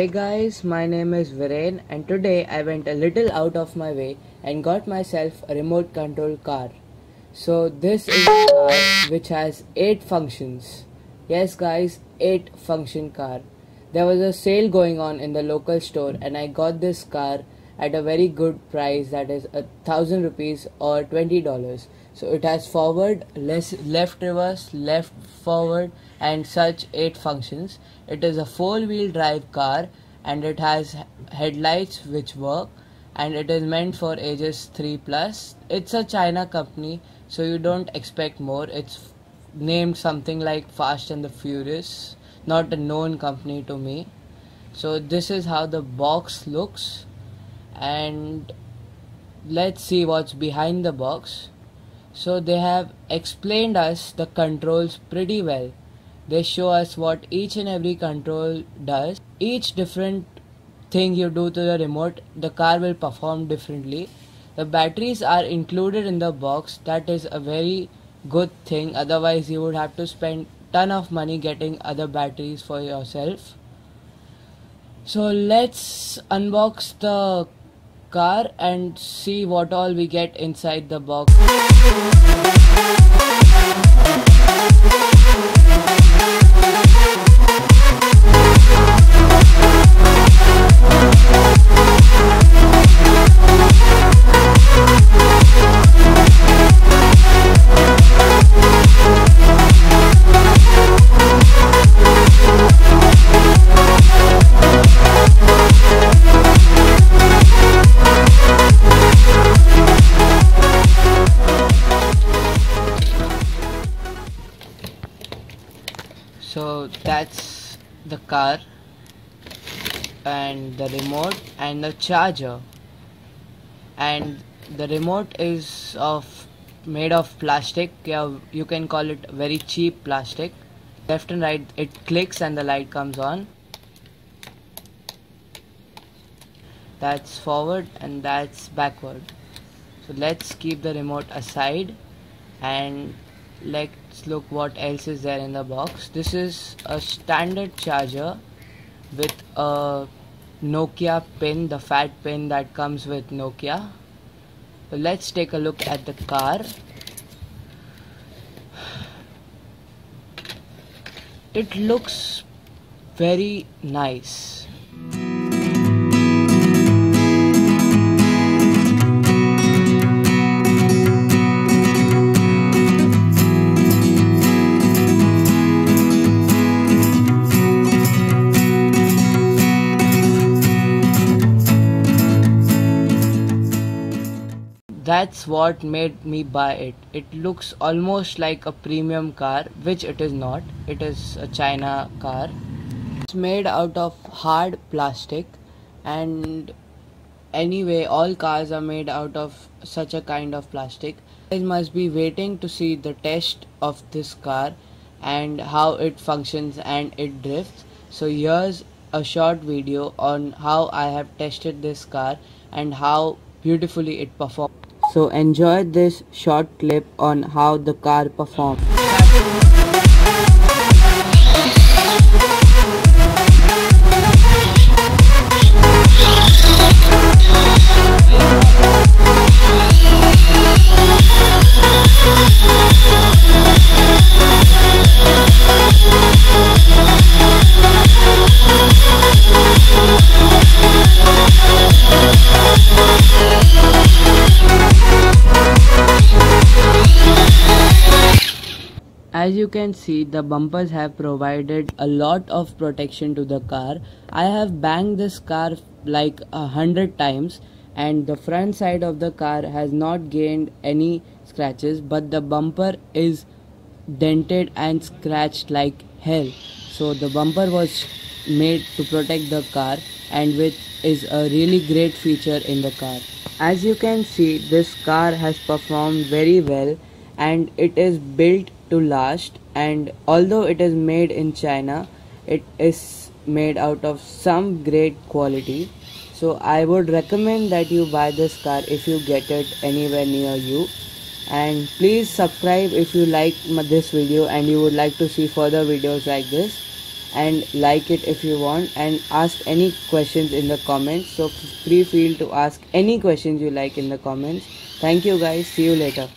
Hey guys, my name is Viren and today I went a little out of my way and got myself a remote control car. So this is a car which has 8 functions. Yes guys, 8 function car. There was a sale going on in the local store and I got this car at a very good price, that is 1,000 rupees or $20. So it has forward, left reverse, left forward and such 8 functions. It is a 4-wheel drive car and it has headlights which work, and it is meant for ages 3+. It's a China company, so you don't expect more. It's named something like Fast and the Furious, not a known company to me. So this is how the box looks, and let's see what's behind the box. So they have explained us the controls pretty well. They show us what each and every control does. Each different thing you do to the remote, the car will perform differently. The batteries are included in the box. That is a very good thing, otherwise you would have to spend ton of money getting other batteries for yourself. So let's unbox the car and see what all we get inside the box. So that's the car and the remote and the charger, and the remote is made of plastic. Yeah, you can call it very cheap plastic. Left and right it clicks and the light comes on. That's forward and that's backward. So let's keep the remote aside and let's look what else is there in the box. This is a standard charger with a Nokia pin, the fat pin that comes with Nokia. So let's take a look at the car. It looks very nice. That's what made me buy it. It looks almost like a premium car, which it is not. It is a China car. It's made out of hard plastic, and anyway all cars are made out of such a kind of plastic. You guys must be waiting to see the test of this car and how it functions and it drifts. So here's a short video on how I have tested this car and how beautifully it performs. So enjoy this short clip on how the car performs. As you can see, the bumpers have provided a lot of protection to the car. I have banged this car like 100 times and the front side of the car has not gained any scratches, but the bumper is dented and scratched like hell. So the bumper was made to protect the car, and which is a really great feature in the car. As you can see, this car has performed very well and it is built to last, and although it is made in China, it is made out of some great quality. So I would recommend that you buy this car if you get it anywhere near you. And please subscribe if you like this video and you would like to see further videos like this. and like it if you want, and ask any questions in the comments. So free feel to ask any questions you like in the comments. Thank you guys. See you later.